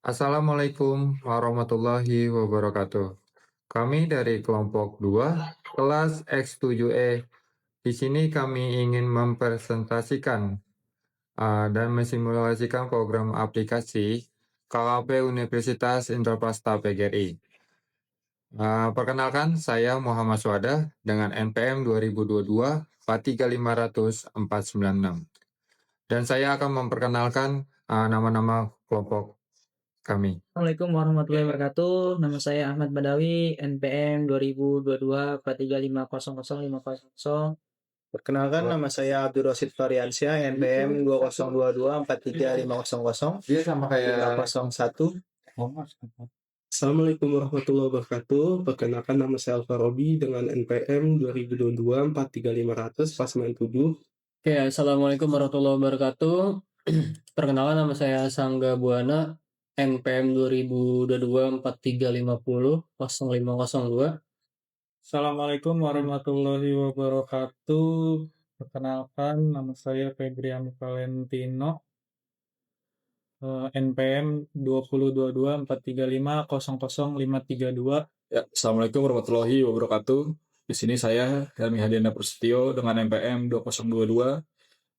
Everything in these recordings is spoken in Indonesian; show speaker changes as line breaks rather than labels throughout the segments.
Assalamualaikum warahmatullahi wabarakatuh. Kami dari kelompok 2, kelas X7E. Di sini kami ingin mempresentasikan dan mensimulasikan program aplikasi KKP Universitas Indraprasta PGRI. Perkenalkan, saya Muhammad Suada dengan NPM 2022 43500 496. Dan saya akan memperkenalkan nama-nama kelompok kami.
Assalamualaikum warahmatullahi wabarakatuh. Nama saya Ahmad Badawi, NPM 2022 43500500.
Perkenalkan, nama saya Abdul Rosid Variansyah, NPM 2022
Dia sama kayak
4301501. Assalamualaikum warahmatullahi wabarakatuh. Perkenalkan, nama saya Alfa Robi dengan NPM 2022 43500 497.
Oke, Assalamualaikum warahmatullahi wabarakatuh. Perkenalkan, nama saya Sangga Buana, NPM 2022 4350 0502.
Assalamualaikum warahmatullahi wabarakatuh. Perkenalkan, nama saya Febrian Valentino, NPM 2022 435000532.
Ya, Assalamualaikum warahmatullahi wabarakatuh. Di sini saya Helmi Hadiana Prasetyo dengan NPM 2022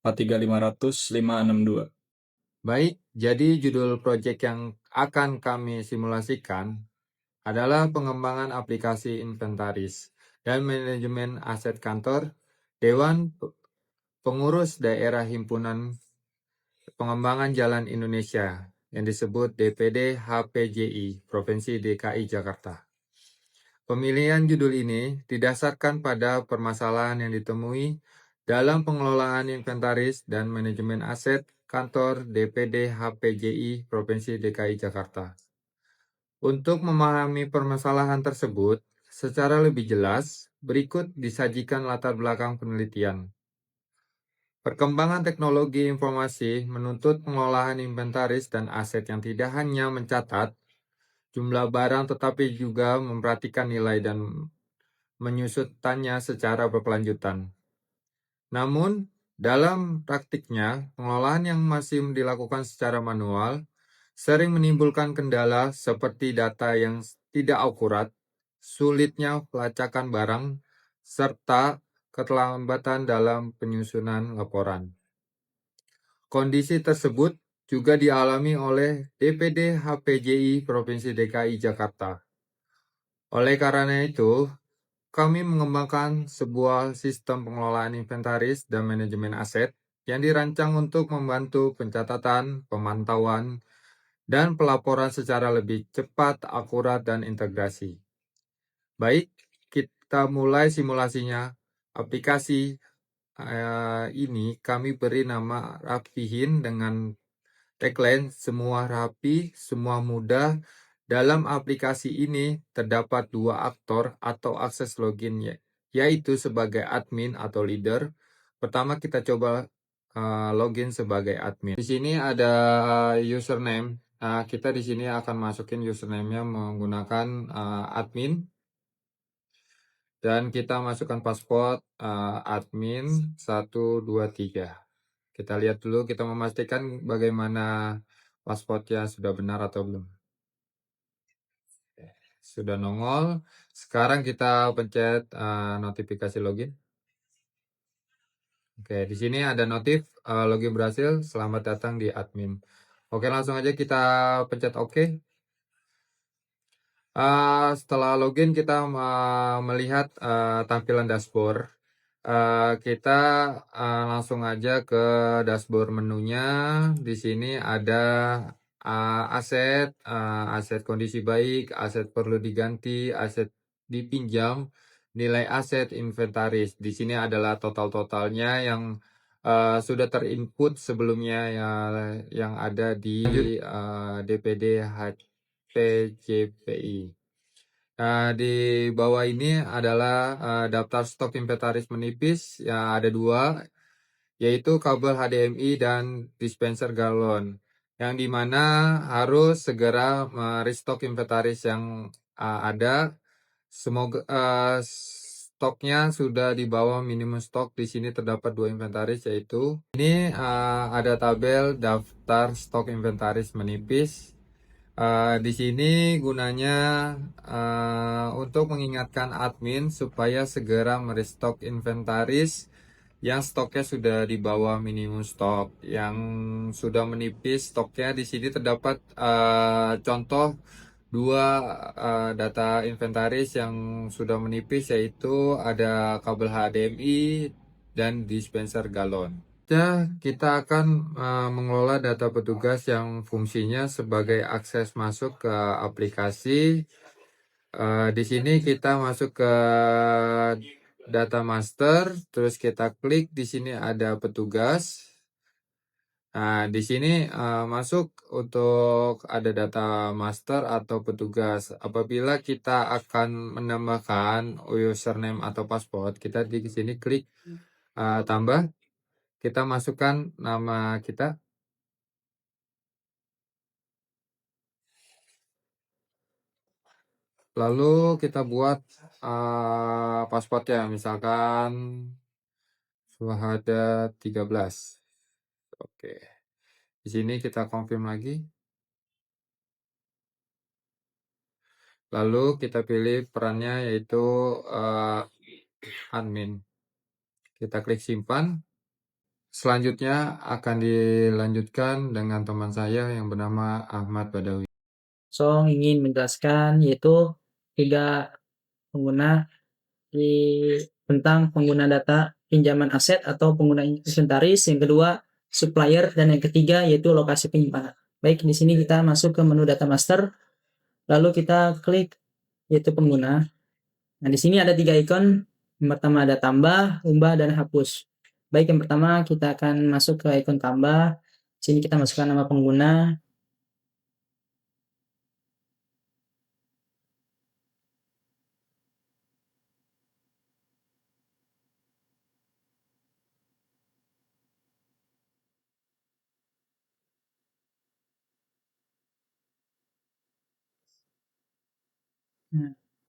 43500 562.
Baik, jadi judul proyek yang akan kami simulasikan adalah pengembangan aplikasi inventaris dan manajemen aset kantor Dewan Pengurus Daerah Himpunan Pengembangan Jalan Indonesia yang disebut DPD HPJI Provinsi DKI Jakarta. Pemilihan judul ini didasarkan pada permasalahan yang ditemui dalam pengelolaan inventaris dan manajemen aset kantor DPD HPJI Provinsi DKI Jakarta. Untuk memahami permasalahan tersebut secara lebih jelas, berikut disajikan latar belakang penelitian. Perkembangan teknologi informasi menuntut pengolahan inventaris dan aset yang tidak hanya mencatat jumlah barang tetapi juga memperhatikan nilai dan menyusutannya secara berkelanjutan. Namun, dalam praktiknya, pengelolaan yang masih dilakukan secara manual sering menimbulkan kendala seperti data yang tidak akurat, sulitnya pelacakan barang, serta keterlambatan dalam penyusunan laporan. Kondisi tersebut juga dialami oleh DPD HPJI Provinsi DKI Jakarta. Oleh karena itu, kami mengembangkan sebuah sistem pengelolaan inventaris dan manajemen aset yang dirancang untuk membantu pencatatan, pemantauan, dan pelaporan secara lebih cepat, akurat, dan integrasi. Baik, kita mulai simulasinya. Aplikasi ini kami beri nama Rapihin dengan tagline semua rapi, semua mudah. Dalam aplikasi ini terdapat dua aktor atau akses login, yaitu sebagai admin atau leader. Pertama kita coba login sebagai admin. Di sini ada username. Kita di sini akan masukin username-nya menggunakan admin. Dan kita masukkan password admin 123. Kita lihat dulu, kita memastikan bagaimana passwordnya sudah benar atau belum. Sudah nongol. Sekarang kita pencet notifikasi login. Oke, di sini ada notif login berhasil. Selamat datang di admin. Oke, langsung aja kita pencet OK. Setelah login kita melihat tampilan dashboard. Kita langsung aja ke dashboard menunya. Di sini ada aset, aset kondisi baik, aset perlu diganti, aset dipinjam, nilai aset, inventaris. Di sini adalah total-totalnya yang sudah terinput sebelumnya yang ada di DPD HPJPI. Di bawah ini adalah daftar stok inventaris menipis, ya ada dua, yaitu kabel HDMI dan dispenser galon, yang dimana harus segera merestock inventaris yang ada. Semoga stoknya sudah di bawah minimum stok. Di sini terdapat dua inventaris, yaitu ini ada tabel daftar stok inventaris menipis. Di sini gunanya untuk mengingatkan admin supaya segera merestock inventaris yang stoknya sudah di bawah minimum stok. Yang sudah menipis stoknya, di sini terdapat contoh dua data inventaris yang sudah menipis, yaitu ada kabel HDMI dan dispenser galon. Kita akan mengelola data petugas yang fungsinya sebagai akses masuk ke aplikasi. Di sini kita masuk ke data master, terus kita klik di sini ada petugas. Nah, di sini masuk untuk ada data master atau petugas. Apabila kita akan menambahkan username atau password, kita di sini klik tambah. Kita masukkan nama kita, lalu kita buat passwordnya, misalkan Suhada 13. Oke, di sini kita confirm lagi, lalu kita pilih perannya yaitu admin. Kita klik simpan. Selanjutnya akan dilanjutkan dengan teman saya yang bernama Ahmad Badawi.
Song ingin menjelaskan yaitu 3 pengguna tentang pengguna data pinjaman aset atau pengguna inventaris, yang kedua supplier, dan yang ketiga yaitu lokasi penyimpanan. Baik, di sini kita masuk ke menu data master, lalu kita klik yaitu pengguna. Nah, di sini ada 3 ikon. Yang pertama ada tambah, ubah, dan hapus. Baik, yang pertama kita akan masuk ke ikon tambah. Sini kita masukkan nama pengguna.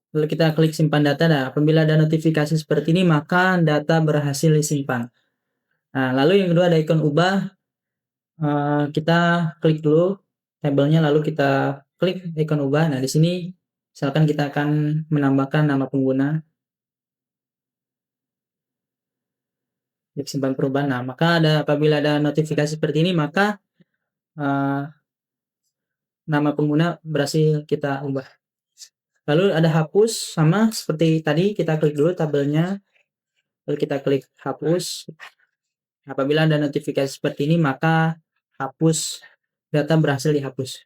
Lalu kita klik simpan data. Nah, apabila ada notifikasi seperti ini, maka data berhasil disimpan. Nah, lalu yang kedua ada ikon ubah. Kita klik dulu tabelnya, lalu kita klik ikon ubah. Nah, di sini misalkan kita akan menambahkan nama pengguna. Klik simpan perubahan. Nah, maka apabila ada notifikasi seperti ini, maka nama pengguna berhasil kita ubah. Lalu ada hapus, sama seperti tadi, kita klik dulu tabelnya, lalu kita klik hapus. Apabila ada notifikasi seperti ini, maka hapus, data berhasil dihapus.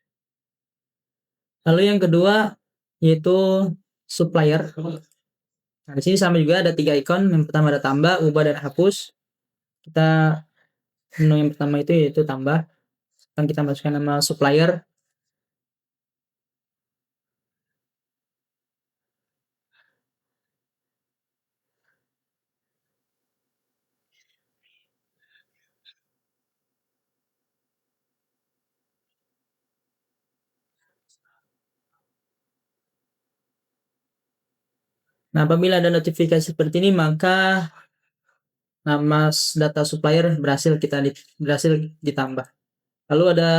Lalu yang kedua yaitu supplier. Nah, di sini sama juga ada 3 ikon. Yang pertama ada tambah, ubah, dan hapus. Kita menu yang pertama itu yaitu tambah. Akan kita masukkan nama supplier. Nah, apabila ada notifikasi seperti ini, maka nama data supplier berhasil ditambah. Lalu ada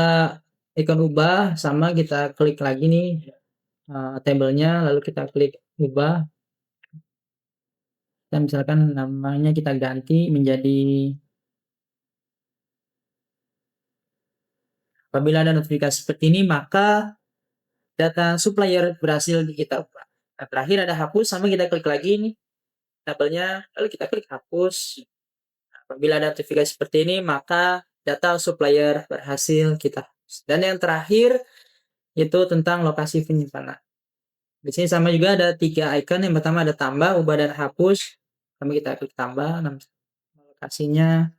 ikon ubah, sama kita klik lagi nih tabelnya, lalu kita klik ubah. Dan misalkan namanya kita ganti menjadi, apabila ada notifikasi seperti ini, maka data supplier berhasil kita ubah. Nah, terakhir ada hapus, sama kita klik lagi nih tabelnya, lalu kita klik hapus. Apabila ada notifikasi seperti ini, maka data supplier berhasil kita hapus. Dan yang terakhir itu tentang lokasi penyimpanan. Di sini sama juga ada 3 icon. Yang pertama ada tambah, ubah, dan hapus. Kami kita klik tambah, lokasinya,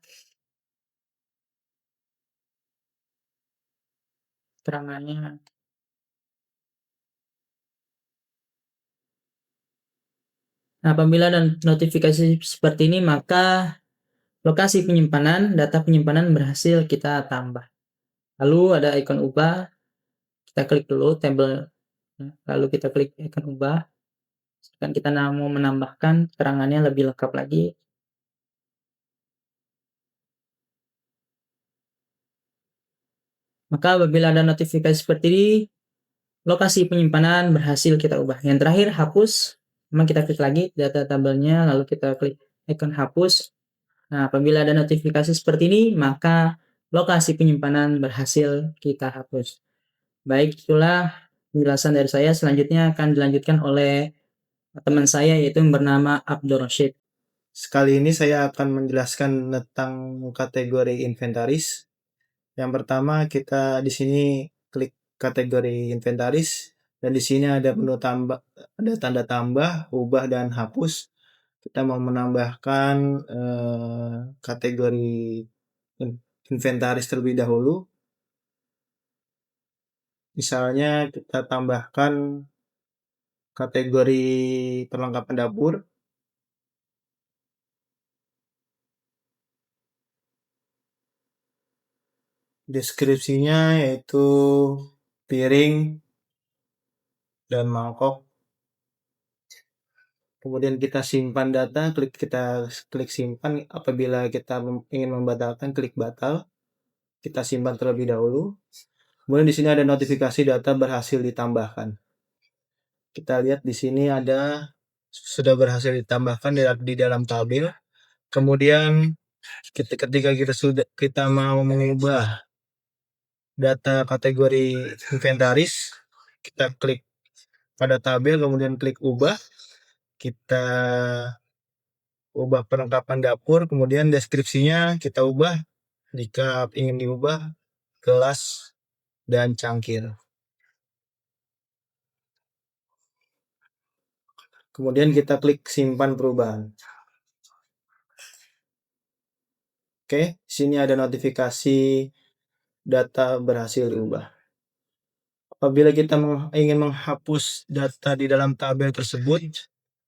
keterangannya. Nah, apabila ada notifikasi seperti ini, maka lokasi penyimpanan, data penyimpanan berhasil kita tambah. Lalu ada ikon ubah, kita klik dulu tabel, lalu kita klik ikon ubah. Dan kita mau menambahkan keterangannya lebih lengkap lagi. Maka apabila ada notifikasi seperti ini, lokasi penyimpanan berhasil kita ubah. Yang terakhir hapus, memang kita klik lagi data tabelnya, lalu kita klik icon hapus. Nah, apabila ada notifikasi seperti ini, maka lokasi penyimpanan berhasil kita hapus. Baik, itulah penjelasan dari saya. Selanjutnya akan dilanjutkan oleh teman saya, yaitu yang bernama Abdur Rashid.
Sekali ini saya akan menjelaskan tentang kategori inventaris. Yang pertama kita di sini klik kategori inventaris dan di sini ada menu tambah, ada tanda tambah, ubah dan hapus. Kita mau menambahkan kategori inventaris terlebih dahulu. Misalnya kita tambahkan kategori perlengkapan dapur. Deskripsinya yaitu piring dan mangkok. Kemudian kita simpan data, kita klik simpan. Apabila kita ingin membatalkan, klik batal. Kita simpan terlebih dahulu. Kemudian di sini ada notifikasi data berhasil ditambahkan. Kita lihat di sini ada sudah berhasil ditambahkan di dalam tabel. Kemudian ketika kita mau mengubah data kategori inventaris, kita klik pada tabel, kemudian klik ubah. Kita ubah perlengkapan dapur, kemudian deskripsinya kita ubah jika ingin diubah gelas dan cangkir. Kemudian kita klik simpan perubahan. Oke, sini ada notifikasi data berhasil diubah. Apabila kita ingin menghapus data di dalam tabel tersebut,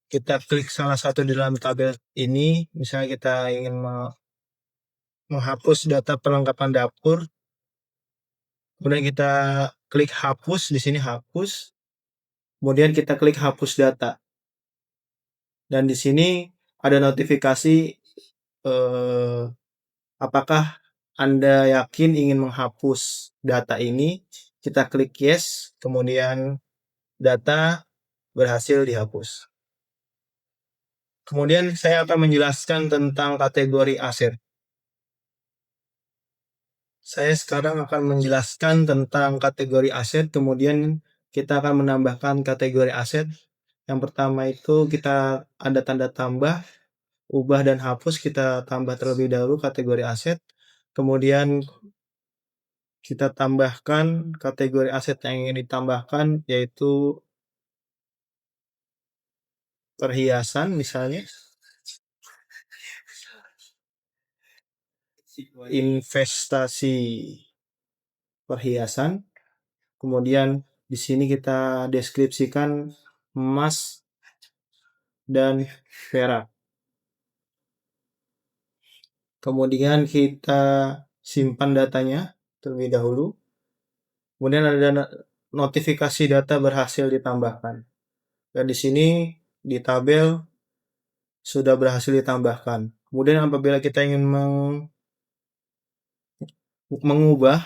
kita klik salah satu di dalam tabel ini. Misalnya kita ingin menghapus data perlengkapan dapur, kemudian kita klik hapus, di sini hapus, kemudian kita klik hapus data, dan di sini ada notifikasi apakah Anda yakin ingin menghapus data ini. Kita klik yes, kemudian data berhasil dihapus. Kemudian saya akan menjelaskan tentang kategori aset. Saya sekarang akan menjelaskan tentang kategori aset, kemudian kita akan menambahkan kategori aset. Yang pertama itu kita ada tanda tambah, ubah dan hapus, kita tambah terlebih dahulu kategori aset. Kemudian kita tambahkan kategori aset yang ingin ditambahkan, yaitu perhiasan misalnya. Investasi perhiasan. Kemudian di sini kita deskripsikan emas dan perak. Kemudian kita simpan datanya terlebih dahulu. Kemudian ada notifikasi data berhasil ditambahkan. Dan di sini di tabel sudah berhasil ditambahkan. Kemudian apabila kita ingin mengubah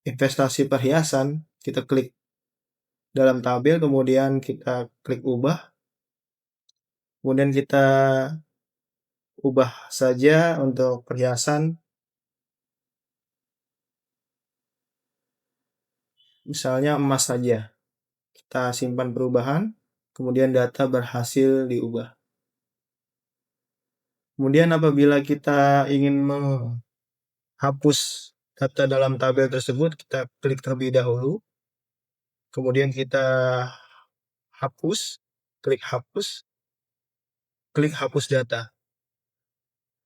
investasi perhiasan, kita klik dalam tabel, kemudian kita klik ubah. Kemudian kita ubah saja untuk perhiasan. Misalnya emas saja. Kita simpan perubahan, kemudian data berhasil diubah. Kemudian apabila kita ingin menghapus data dalam tabel tersebut, kita klik terlebih dahulu. Kemudian kita hapus, klik hapus data.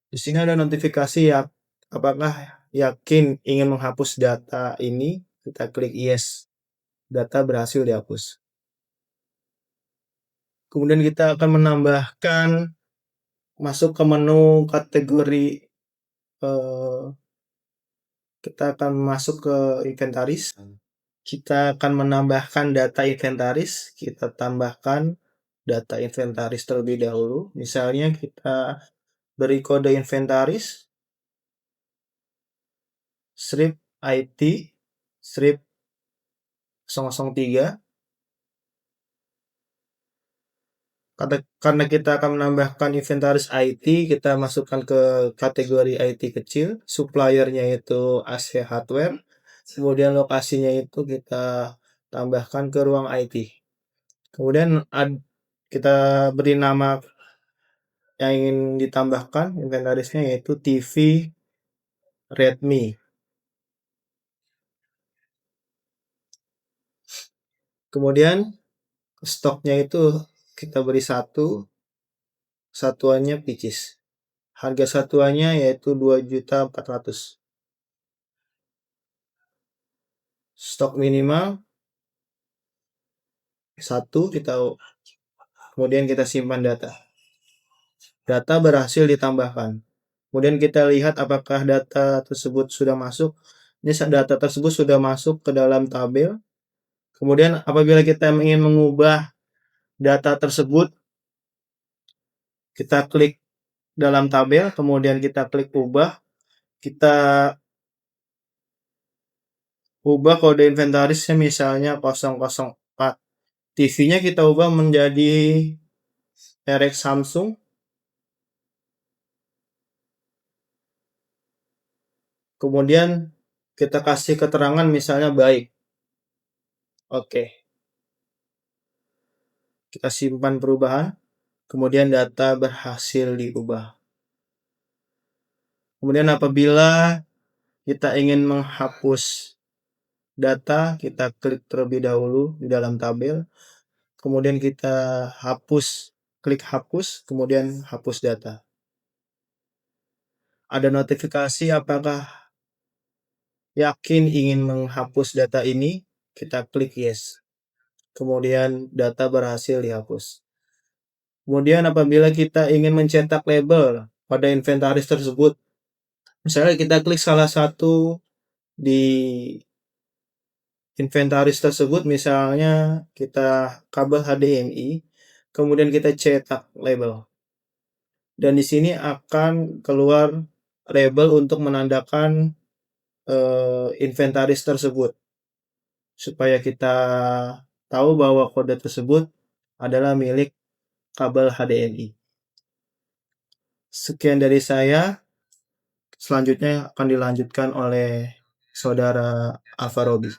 Di sini ada notifikasi ya, apakah yakin ingin menghapus data ini, kita klik yes, data berhasil dihapus. Kemudian kita akan menambahkan, masuk ke menu kategori, kita akan masuk ke inventaris. Kita akan menambahkan data inventaris, kita tambahkan data inventaris terlebih dahulu. Misalnya kita beri kode inventaris strip IT strip 003. Karena kita akan menambahkan inventaris IT, kita masukkan ke kategori IT kecil, suppliernya itu AC hardware, kemudian lokasinya itu kita tambahkan ke ruang IT. Kemudian kita beri nama yang ingin ditambahkan inventarisnya yaitu TV Redmi. Kemudian stoknya itu kita beri 1, satuannya pieces. Harga satuannya yaitu 2.400.000. Stok minimal 1 kita, kemudian kita simpan data. Data berhasil ditambahkan. Kemudian kita lihat apakah data tersebut sudah masuk. Ini data tersebut sudah masuk ke dalam tabel. Kemudian apabila kita ingin mengubah data tersebut, kita klik dalam tabel, kemudian kita klik ubah. Kita ubah kode inventarisnya misalnya 004. TV-nya kita ubah menjadi merek Samsung. Kemudian kita kasih keterangan misalnya baik. Oke. Kita simpan perubahan. Kemudian data berhasil diubah. Kemudian apabila kita ingin menghapus data, kita klik terlebih dahulu di dalam tabel. Kemudian kita klik hapus, kemudian hapus data. Ada notifikasi apakah yakin ingin menghapus data ini, kita klik yes. Kemudian data berhasil dihapus. Kemudian apabila kita ingin mencetak label pada inventaris tersebut, misalnya kita klik salah satu di inventaris tersebut, misalnya kita kabel HDMI, kemudian kita cetak label. Dan di sini akan keluar label untuk menandakan inventaris tersebut, supaya kita tahu bahwa kode tersebut adalah milik kabel HDMI. Sekian dari saya. Selanjutnya akan dilanjutkan oleh saudara Alfarobi.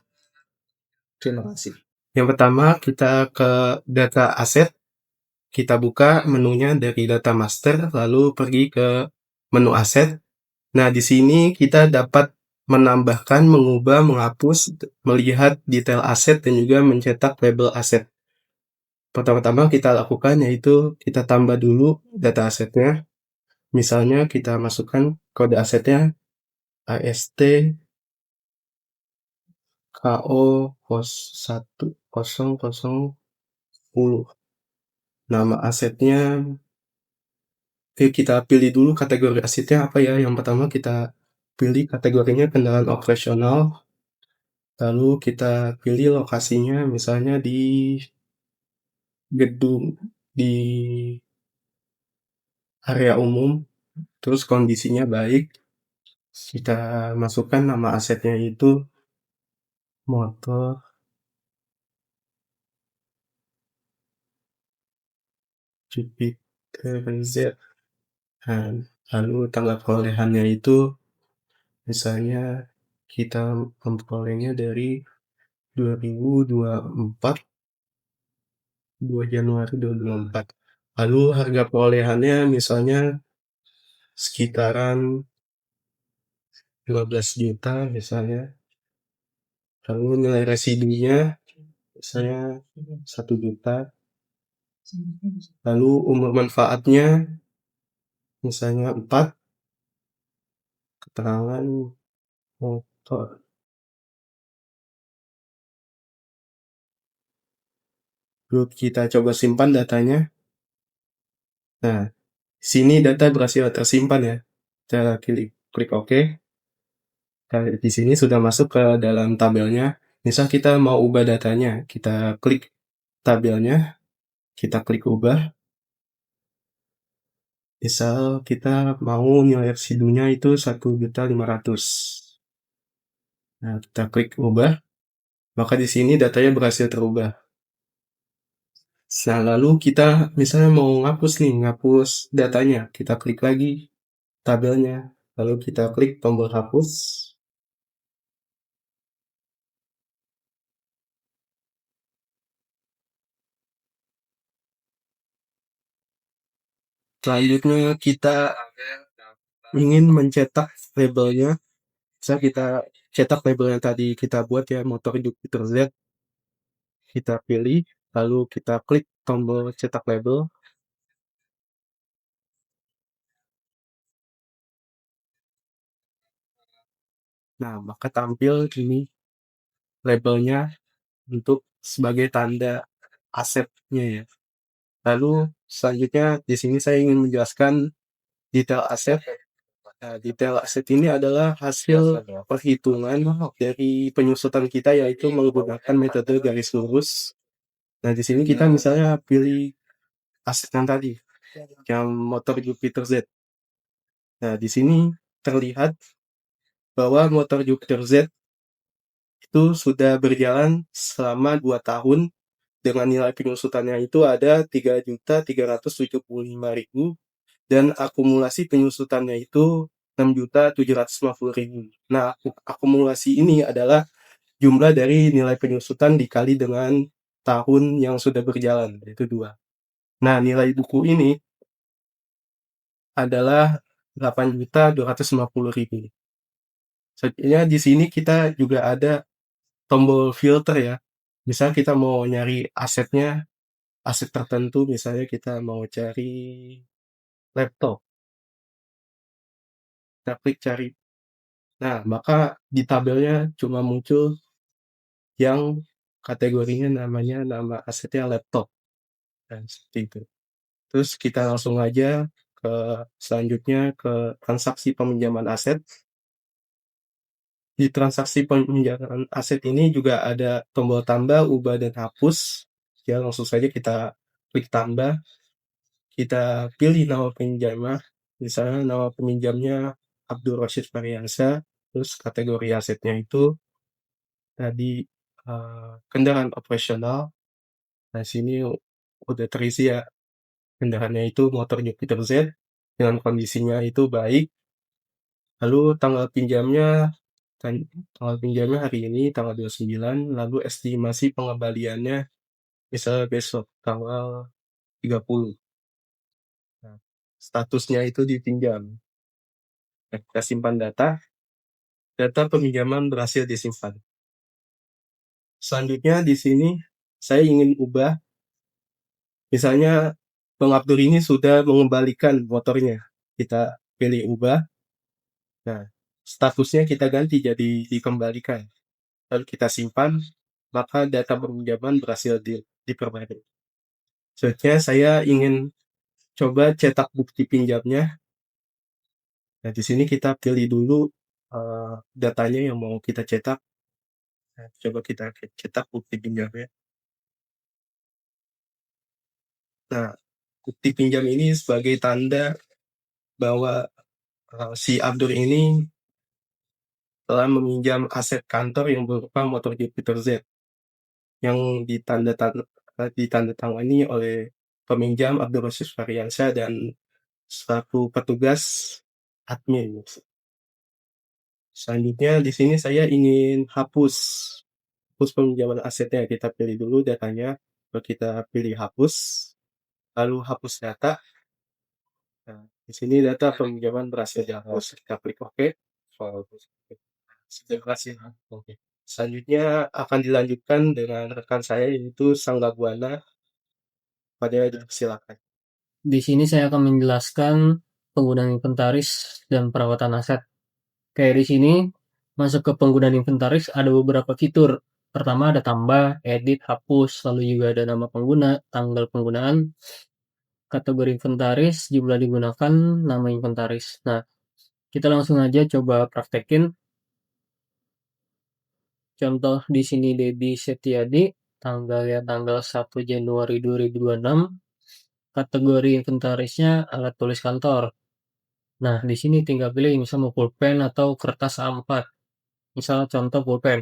Terima kasih.
Yang pertama, kita ke data aset. Kita buka menunya dari data master, lalu pergi ke menu aset. Nah, di sini kita dapat menambahkan, mengubah, menghapus, melihat detail aset, dan juga mencetak label aset. Pertama-tama kita lakukan yaitu kita tambah dulu data asetnya. Misalnya kita masukkan kode asetnya AST KO 1010. Nama asetnya, kita pilih dulu kategori asetnya apa ya. Yang pertama kita pilih kategorinya kendaraan operasional. Lalu kita pilih lokasinya misalnya di gedung, di area umum. Terus kondisinya baik. Kita masukkan nama asetnya itu motor Jupiter Z. Lalu tanggal perolehannya itu misalnya kita memperolehnya dari 2024, 2 Januari 2024. Lalu harga perolehannya misalnya sekitaran 15 juta misalnya. Lalu nilai residunya misalnya 1 juta. Lalu umur manfaatnya misalnya 4. Keterangan motor. Lalu kita coba simpan datanya. Nah, sini data berhasil tersimpan ya. Kita klik OK. Nah, di sini sudah masuk ke dalam tabelnya. Misal kita mau ubah datanya, kita klik tabelnya, kita klik ubah. Misal kita mau nilai residunya itu 1.500.000. Nah, kita klik ubah. maka di sini datanya berhasil terubah. Nah, lalu kita misalnya mau ngapus datanya, kita klik lagi tabelnya, lalu kita klik tombol hapus. Selanjutnya kita ingin mencetak labelnya, bisa kita cetak label yang tadi kita buat ya, motor Jupiter Z, kita pilih, lalu kita klik tombol cetak label. Nah, maka tampil ini labelnya untuk sebagai tanda asetnya ya. Lalu selanjutnya di sini saya ingin menjelaskan detail aset. Nah, detail aset ini adalah hasil perhitungan dari penyusutan kita, yaitu menggunakan metode garis lurus. Nah, di sini kita misalnya pilih aset yang tadi, yang motor Jupiter Z. Nah, di sini terlihat bahwa motor Jupiter Z itu sudah berjalan selama 2 tahun dengan nilai penyusutannya itu ada 3.375.000 dan akumulasi penyusutannya itu 6.750.000. Nah, akumulasi ini adalah jumlah dari nilai penyusutan dikali dengan tahun yang sudah berjalan, yaitu 2. Nah, nilai buku ini adalah 8.250.000. Sebenarnya di sini kita juga ada tombol filter ya. Misal kita mau nyari asetnya, aset tertentu, misalnya kita mau cari laptop. Kita klik cari. Nah, maka di tabelnya cuma muncul yang kategorinya namanya nama asetnya laptop. Dan seperti itu. Terus kita langsung aja ke selanjutnya ke transaksi peminjaman aset. Di transaksi peminjaman aset ini juga ada tombol tambah, ubah, dan hapus. Ya, langsung saja kita klik tambah. Kita pilih nama peminjamnya. Misalnya nama peminjamnya Abdul Rashid Variansa. Terus kategori asetnya itu tadi kendaraan operasional. Nah, sini udah terisi ya, kendaraannya itu motor Jupiter Z dengan kondisinya itu baik. Lalu tanggal pinjamnya hari ini tanggal 29, lalu estimasi pengembaliannya misalnya besok tanggal 30. Nah, statusnya itu dipinjam. Nah, kita simpan data peminjaman berhasil disimpan. Selanjutnya di sini saya ingin ubah, misalnya Bang Abdur ini sudah mengembalikan motornya, kita pilih ubah. Nah, statusnya kita ganti jadi dikembalikan. Lalu kita simpan, maka data peminjaman berhasil diperbarui. Selanjutnya saya ingin coba cetak bukti pinjamnya. Nah, di sini kita pilih dulu datanya yang mau kita cetak. Nah, coba kita cetak bukti pinjamnya. Nah, bukti pinjam ini sebagai tanda bahwa si Abdur ini telah meminjam aset kantor yang berupa motor Jupiter Z yang ditandatangani oleh peminjam Abdul Rashid Variansyah dan selaku petugas admin. Selanjutnya di sini saya ingin hapus peminjaman asetnya. Kita pilih dulu datanya, lalu kita pilih hapus, lalu hapus data. Nah, di sini data peminjaman berhasil dihapus. Kita klik OK. Terima kasih. Oke. Selanjutnya akan dilanjutkan dengan rekan saya yaitu Sangga Buana. Pada silakan.
Di sini saya akan menjelaskan penggunaan inventaris dan perawatan aset. Kayak di sini, masuk ke penggunaan inventaris ada beberapa fitur. Pertama ada tambah, edit, hapus, lalu juga ada nama pengguna, tanggal penggunaan, kategori inventaris, jumlah digunakan, nama inventaris. Nah, kita langsung aja coba praktekin. Contoh di sini Dedi Setiadi, tanggalnya tanggal 1 Januari 2026. Kategori inventarisnya alat tulis kantor. Nah, di sini tinggal pilih misal mau pulpen atau kertas A4. Misal contoh pulpen.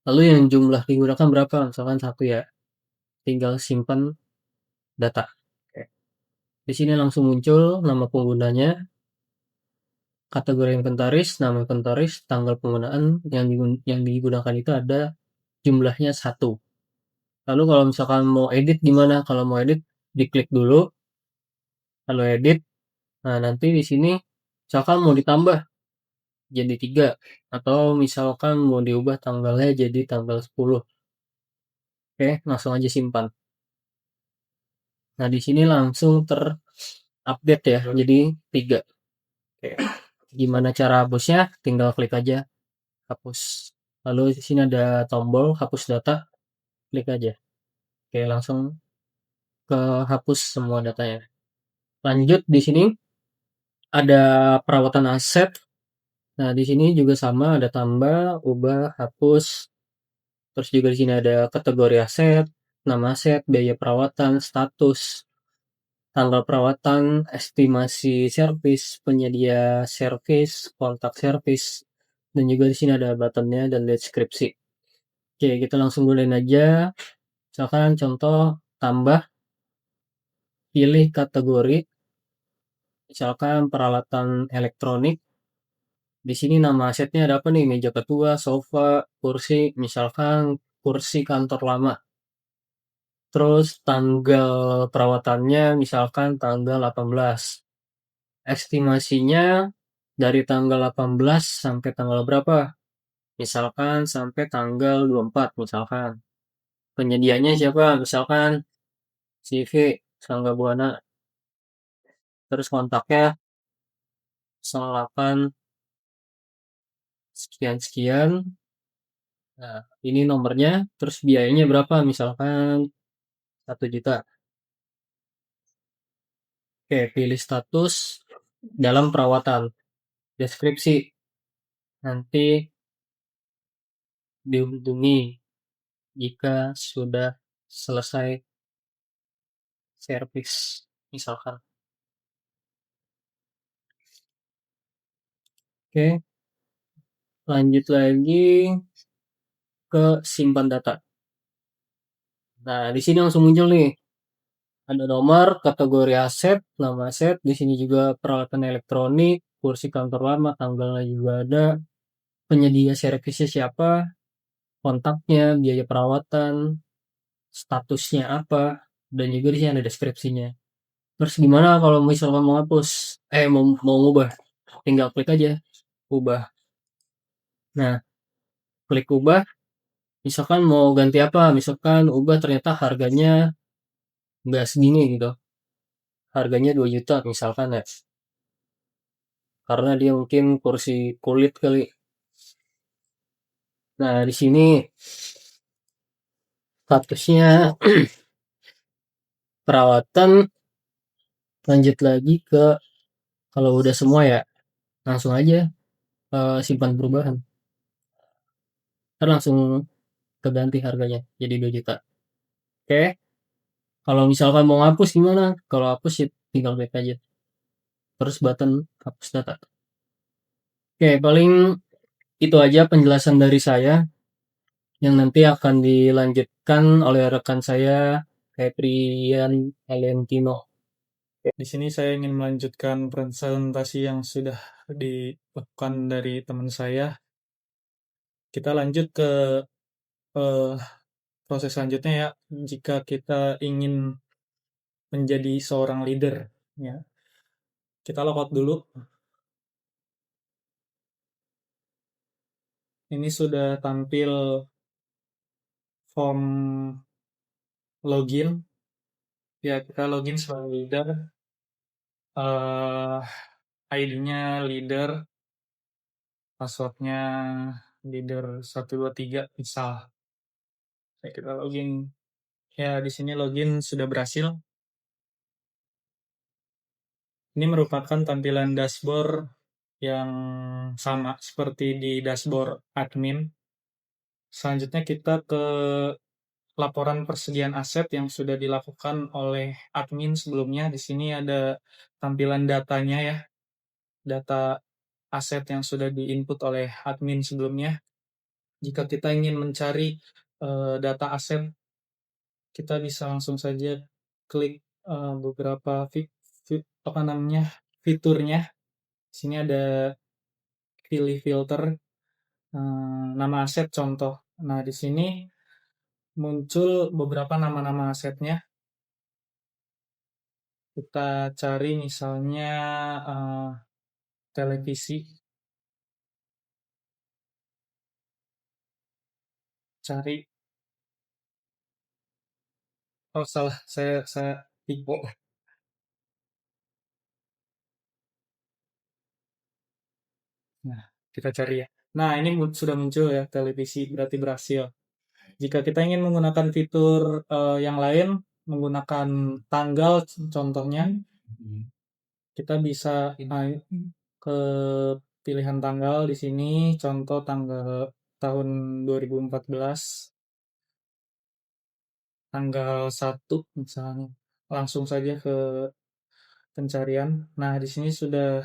Lalu yang jumlah digunakan berapa? Misalkan 1 ya. Tinggal simpan data. Oke. Di sini langsung muncul nama penggunanya, kategori inventaris, nama inventaris, tanggal penggunaan yang digunakan itu ada jumlahnya 1. Lalu kalau misalkan mau edit gimana? Kalau mau edit diklik dulu, lalu edit. Nah, nanti di sini misalkan mau ditambah jadi 3 atau misalkan mau diubah tanggalnya jadi tanggal 10. Oke, langsung aja simpan. Nah, di sini langsung terupdate ya, jadi 3. Oke. Gimana cara hapusnya? Tinggal klik aja hapus. Lalu di sini ada tombol hapus data, klik aja. Oke, langsung ke hapus semua datanya. Lanjut di sini ada perawatan aset. Nah, di sini juga sama, ada tambah, ubah, hapus. Terus juga di sini ada kategori aset, nama aset, biaya perawatan, status, tanggal perawatan, estimasi servis, penyedia servis, kontak servis, dan juga di sini ada buttonnya dan deskripsi. Oke, kita langsung mulai aja. Misalkan contoh tambah, pilih kategori, misalkan peralatan elektronik. Di sini nama asetnya ada apa nih? Meja ketua, sofa, kursi, misalkan kursi kantor lama. Terus tanggal perawatannya misalkan tanggal 18. Estimasinya dari tanggal 18 sampai tanggal berapa? Misalkan sampai tanggal 24 misalkan. Penyedianya siapa? Misalkan CV, Sangga Buana. Terus kontaknya 08 sekian-sekian. Nah, ini nomornya. Terus biayanya berapa? Misalkan 1 juta. Oke, pilih status dalam perawatan. Deskripsi. Nanti dihubungi jika sudah selesai servis misalkan. Oke, lanjut lagi ke simpan data. Nah, di sini langsung muncul nih. Ada nomor, kategori aset, nama aset, di sini juga peralatan elektronik, kursi kantor lama, tanggalnya juga ada, penyedia servisnya siapa, kontaknya, biaya perawatan, statusnya apa, dan juga di sini ada deskripsinya. Terus gimana kalau misalkan mau hapus? Mau ngubah? Tinggal klik aja, ubah. Nah, klik ubah. Misalkan mau ganti apa? Misalkan ubah ternyata harganya nggak segini gitu. Harganya 2 juta misalkan ya. Karena dia mungkin kursi kulit kali. Nah, di sini statusnya perawatan. Lanjut lagi ke kalau udah semua ya, langsung aja simpan perubahan. Ntar langsung keganti harganya jadi 2 juta. Oke. Kalau misalkan mau hapus gimana? Kalau hapus ya tinggal klik aja. Terus button hapus data. Oke, paling itu aja penjelasan dari saya yang nanti akan dilanjutkan oleh rekan saya Febrian Valentino.
Di sini saya ingin melanjutkan presentasi yang sudah dilakukan dari teman saya. Kita lanjut ke eh, proses selanjutnya ya. Jika kita ingin menjadi seorang leader, ya. Kita logout dulu. Ini sudah tampil form login. Ya, kita login sebagai leader. ID-nya leader, passwordnya leader 123 misal. Oke, kita login. Ya, di sini login sudah berhasil. Ini merupakan tampilan dashboard yang sama seperti di dashboard admin. Selanjutnya kita ke laporan persediaan aset yang sudah dilakukan oleh admin sebelumnya. Di sini ada tampilan datanya ya. Data aset yang sudah diinput oleh admin sebelumnya. Jika kita ingin mencari data aset, kita bisa langsung saja klik beberapa fiturnya. Di sini ada pilih filter nama aset contoh. Nah, di sini muncul beberapa nama-nama asetnya. Kita cari misalnya televisi. Cari. Oh, salah. Saya tipe. Nah, kita cari ya. Nah, ini sudah muncul ya televisi, berarti berhasil. Jika kita ingin menggunakan fitur yang lain, menggunakan tanggal contohnya, kita bisa naik ke pilihan tanggal di sini, contoh tanggal tahun 2014, tanggal 1 misalnya. Langsung saja ke pencarian. Nah, di sini sudah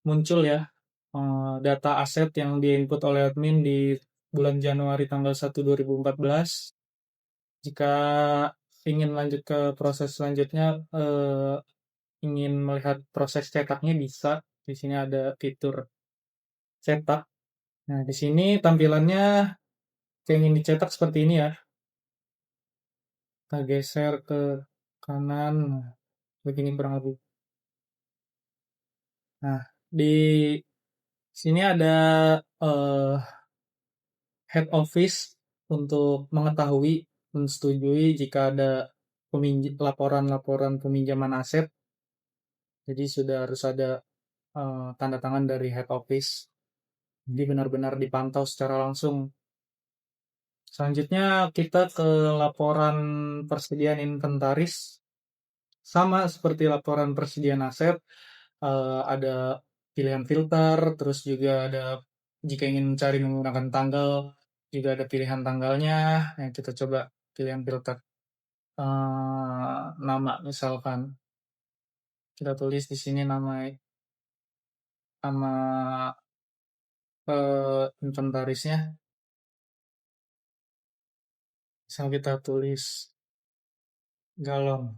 muncul ya data aset yang diinput oleh admin di bulan Januari tanggal 1 2014. Jika ingin lanjut ke proses selanjutnya, ingin melihat proses cetaknya bisa. Di sini ada fitur cetak. Nah, di sini tampilannya yang ingin dicetak seperti ini ya. Kita geser ke kanan, begini kurang lebih. Nah, di sini ada head office untuk mengetahui, mensetujui jika ada laporan-laporan peminjaman aset. Jadi sudah harus ada tanda tangan dari head office. Jadi benar-benar dipantau secara langsung. Selanjutnya kita ke laporan persediaan inventaris. Sama seperti laporan persediaan aset, ada pilihan filter, terus juga ada jika ingin mencari menggunakan tanggal, juga ada pilihan tanggalnya. Yang kita coba pilihan filter nama misalkan. Kita tulis di sini nama inventarisnya. Misal kita tulis galon.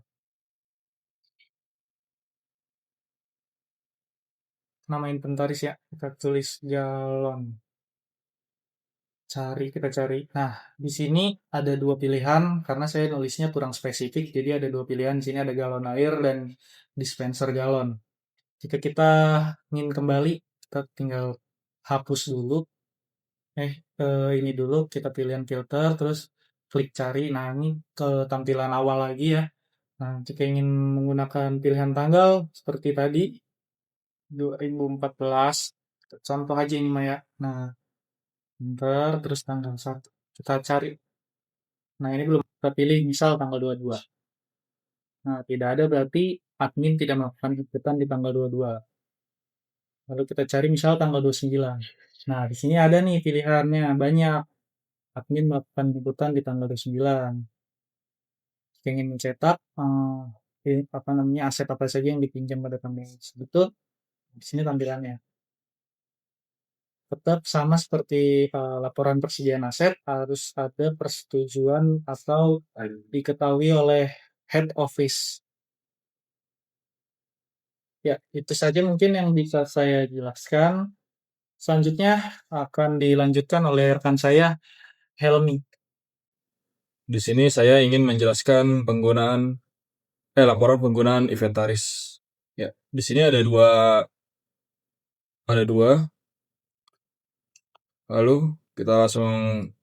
Nama inventaris ya, kita tulis galon. Kita cari. Nah, di sini ada dua pilihan karena saya nulisnya kurang spesifik, jadi ada dua pilihan. Di sini ada galon air dan dispenser galon. Jika kita ingin kembali, kita tinggal hapus dulu. Ini dulu kita pilihan filter, terus klik cari. Nah, ini ke tampilan awal lagi ya. Nah, jika ingin menggunakan pilihan tanggal seperti tadi 2014, contoh aja ini Maya. Nah, bentar, terus tanggal 1. Kita cari. Nah, ini belum kita pilih, misal tanggal 22. Nah, tidak ada berarti admin tidak melakukan inputan di tanggal 22. Lalu kita cari misal tanggal 29. Nah, di sini ada nih pilihannya, banyak. Admin melakukan inputan di tanggal 29. Jika ingin mencetak aset apa saja yang dipinjam pada tanggal tersebut, di sini tampilannya. Tetap sama seperti laporan persediaan aset, harus ada persetujuan atau diketahui oleh head office. Ya, itu saja mungkin yang bisa saya jelaskan. Selanjutnya akan dilanjutkan oleh rekan saya, Helmi.
Di sini saya ingin menjelaskan laporan penggunaan inventaris. Ya, di sini ada dua. Lalu kita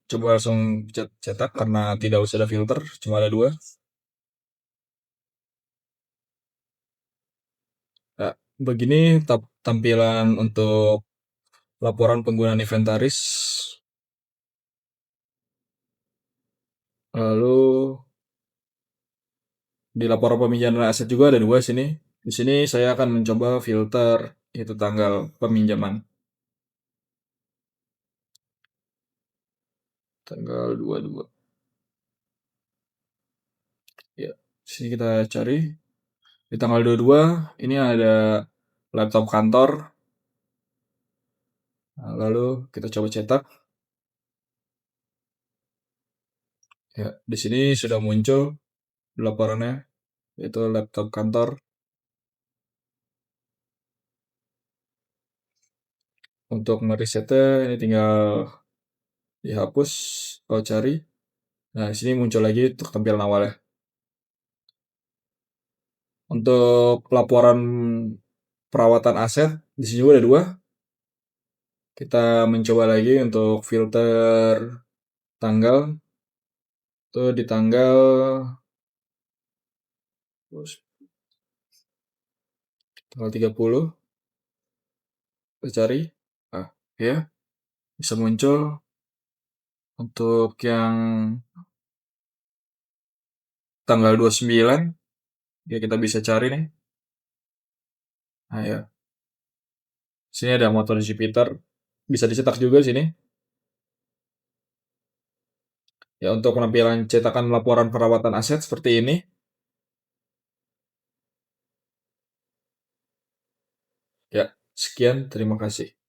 coba langsung cetak karena tidak usah ada filter, cuma ada dua. Nah, begini tampilan untuk laporan penggunaan inventaris. Lalu di laporan peminjaman aset juga ada dua sini. Di sini saya akan mencoba filter itu tanggal peminjaman. Tanggal 22. Ya, di sini kita cari. Di tanggal 22 ini ada laptop kantor. Nah, lalu kita coba cetak. Ya, di sini sudah muncul laporannya, yaitu laptop kantor. Untuk meresetnya ini tinggal dihapus kalau cari. Nah, di sini muncul lagi untuk tampilan awalnya. Untuk laporan perawatan aset di sini juga ada 2. Kita mencoba lagi untuk filter tanggal. Itu di tanggal 30. Kita cari. Ah, ya. Bisa muncul. Untuk yang tanggal 29, ya kita bisa cari nih. Nah, ya. Sini ada motor Jupiter. Bisa dicetak juga di sini. Ya, untuk penampilan cetakan laporan perawatan aset seperti ini. Ya, sekian. Terima kasih.